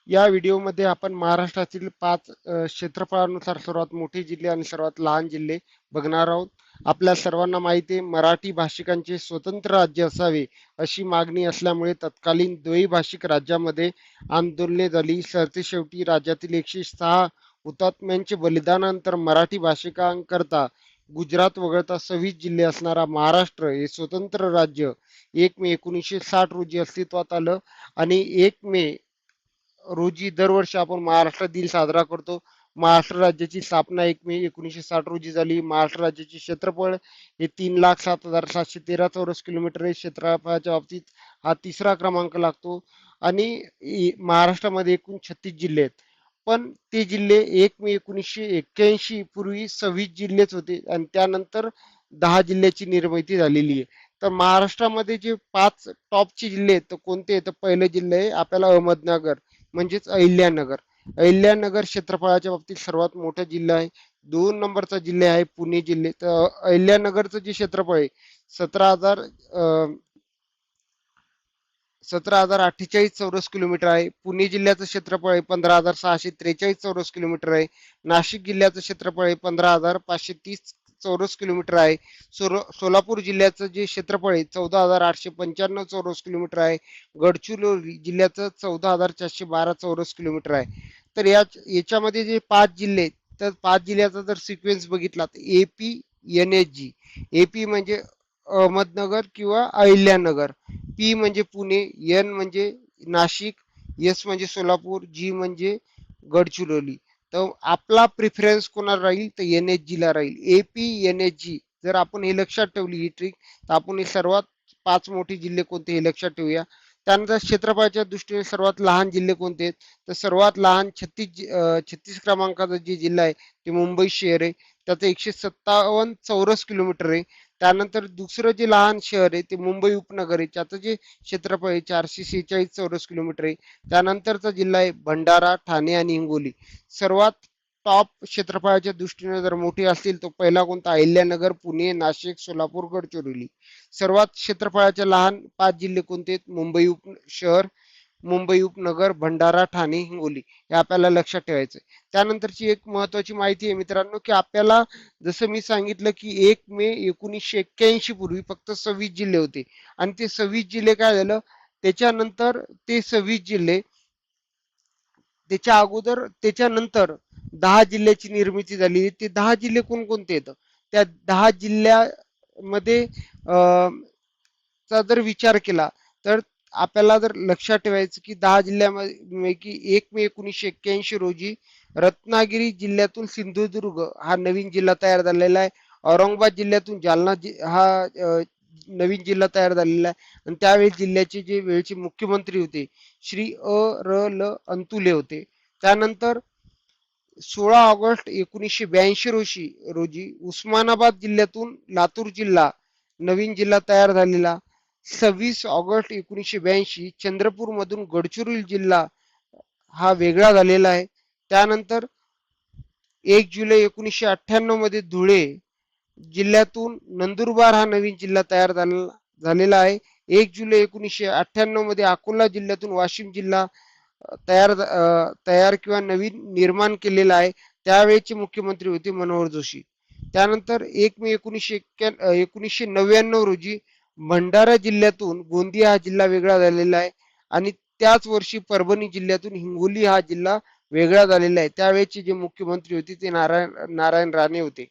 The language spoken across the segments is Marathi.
या व्हिडिओमध्ये आपण महाराष्ट्रातील 5 क्षेत्रफळानुसार सर्वात मोठे जिल्हे आणि सर्वात लहान जिल्हे बघणार आहोत. आपल्या सर्वांना माहिती आहे मराठी भाषिकांचे स्वतंत्र राज्य असावे अशी मागणी असल्यामुळे तत्कालीन द्वैभाषिक राज्यामध्ये आंदोलने झाली. सरतेशेवटी राज्यातील 106 हुतात्म्यांचे बलिदानानंतर मराठी भाषिकांकरता गुजरात वगळता 26 जिल्हे असणारा महाराष्ट्र हे स्वतंत्र राज्य 1 मे 1960 रोजी अस्तित्वात आलं आणि 1 मे रोजी दरवर्षी आपण महाराष्ट्र दिन साजरा करतो. महाराष्ट्र राज्याची स्थापना 1 मे 1960 रोजी झाली. महाराष्ट्र राज्याचे क्षेत्रफळ हे 3,07,713 चौरस किलोमीटर आहे. क्षेत्रफळाच्या बाबतीत हा तिसरा क्रमांक लागतो आणि महाराष्ट्रामध्ये एकूण 36 जिल्हे आहेत. पण ते जिल्हे 1 मे 1981 पूर्वी 26 जिल्हेच होते आणि त्यानंतर 10 जिल्ह्याची निर्मिती झालेली आहे. तर महाराष्ट्रामध्ये जे 5 टॉपचे जिल्हे आहेत तर कोणते आहेत? तर पहिले जिल्हे आहे आपल्याला अहमदनगर म्हणजेच अहिल्यानगर. अहिल्यानगर क्षेत्रफळाच्या बाबतीत सर्वात मोठा जिल्हा आहे. 2 नंबरचा जिल्हा आहे पुणे जिल्हे. तर अहिल्यानगरचं जे क्षेत्रफळ आहे 17,000 17,048 चौरस किलोमीटर आहे. पुणे जिल्ह्याचं क्षेत्रफळ आहे 15,643 चौरस किलोमीटर आहे. नाशिक जिल्ह्याचं क्षेत्रफळ आहे 15,530 चौरस किलोमीटर आहे. सोलापूर जिल्ह्याचं जे क्षेत्रफळ आहे 14,895 चौरस किलोमीटर आहे. गडचिरोली जिल्ह्याचं 14,412 चौरस किलोमीटर आहे. तर याच्यामध्ये जे 5 जिल्हे आहेत तर 5 जिल्ह्याचा जर सिक्वेन्स बघितला तर एपी NHG. एपी म्हणजे अहमदनगर किंवा अहिल्यानगर, पी म्हणजे पुणे, एन म्हणजे नाशिक, एस म्हणजे सोलापूर, जी म्हणजे गडचिरोली. तर आपला प्रिफरन्स कोणाला राहील तर NHG ला राहील. APNHG जर आपण हे लक्षात ठेवली ही ट्रिक तर आपण हे सर्वात 5 मोठे जिल्हे कोणते हे लक्षात ठेवूया. त्यानंतर क्षेत्रफळाच्या दृष्टीने सर्वात लहान जिल्हे कोणते आहेत तर सर्वात लहान 36 क्रमांकाचा जे जिल्हा आहे ते मुंबई शहर आहे. त्याचं 157 चौरस किलोमीटर आहे. त्यानंतर दुसरं जे लहान शहर आहे ते मुंबई उपनगर आहे. त्याचं जे क्षेत्रफळ आहे 446 चौरस किलोमीटर आहे. त्यानंतरचा जिल्हा आहे भंडारा, ठाणे आणि हिंगोली. सर्वात टॉप क्षेत्रफळाच्या दृष्टीने जर मोठे असतील तर पहिला कोणता? अहिल्यानगर, पुणे, नाशिक, सोलापूर, गडचिरोली. सर्वात क्षेत्रफळाच्या लहान 5 जिल्हे कोणते आहेत? मुंबई शहर, मुंबई उपनगर, भंडारा, ठाणे, हिंगोली. हे आपल्याला लक्षात ठेवायचं. त्यानंतरची एक महत्वाची माहिती आहे मित्रांनो की आपल्याला जसं मी सांगितलं की 1 मे 1981 पूर्वी फक्त 26 जिल्हे होते आणि ते 26 जिल्हे काय झालं त्याच्यानंतर ते 26 जिल्हे त्याच्यानंतर 10 जिल्ह्याची निर्मिती झाली. ते 10 जिल्हे कोणकोणते येतं? त्या 10 जिल्ह्यामध्ये चा जर विचार केला तर आपल्याला जर लक्षात ठेवायचं की 10 जिल्ह्यापैकी 1 मे 1981 रोजी रत्नागिरी जिल्ह्यातून सिंधुदुर्ग हा नवीन जिल्हा तयार झालेला आहे. औरंगाबाद जिल्ह्यातून जालना हा नवीन जिल्हा तयार झालेला आहे आणि त्यावेळी जिल्ह्याचे जे वेळचे मुख्यमंत्री होते श्री र अंतुले होते. त्यानंतर 16 ऑगस्ट 1982 रोजी उस्मानाबाद जिल्ह्यातून लातूर जिल्हा नवीन जिल्हा तयार झालेला. 26 ऑगस्ट 1982 चंद्रपूर मधून गडचिरोली जिल्हा हा वेगळा झालेला आहे. त्यानंतर 1 जुलै 1998 मध्ये धुळे जिल्ह्यातून नंदुरबार हा नवीन जिल्हा तयार झालेला आहे. 1 जुलै 1998 मध्ये अकोला जिल्ह्यातून वाशिम जिल्हा तयार किंवा नवीन निर्माण केलेला आहे. त्यावेळेचे मुख्यमंत्री होते मनोहर जोशी. त्यानंतर 1 मे 1999 रोजी भंडारा जिल्ह्यातून गोंदिया हा जिल्हा वेगळा झालेला आहे आणि त्याच वर्षी परभणी जिल्ह्यातून हिंगोली हा जिल्हा वेगळा झालेला आहे. त्यावेळेचे जे मुख्यमंत्री होते ते नारायण राणे होते.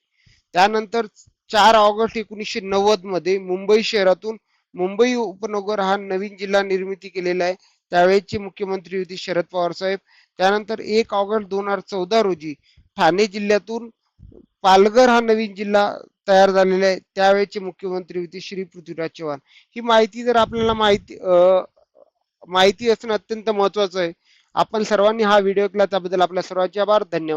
त्यानंतर 4 ऑगस्ट 1990 मध्ये मुंबई शहरातून मुंबई उपनगर हा नवीन जिल्हा निर्मिती केलेला आहे. त्यावेळेचे मुख्यमंत्री होते शरद पवार साहेब. त्यानंतर 1 ऑगस्ट 2014 रोजी ठाणे जिल्ह्यातून पालघर हा नवीन जिल्हा तयार झालेला आहे. त्यावेळेचे मुख्यमंत्री होते श्री पृथ्वीराज चव्हाण. ही माहिती जर आपल्याला माहिती असणं अत्यंत महत्वाचं आहे. आपण सर्वांनी हा व्हिडिओ केला त्याबद्दल आपल्या सर्वांचे आभार. धन्यवाद.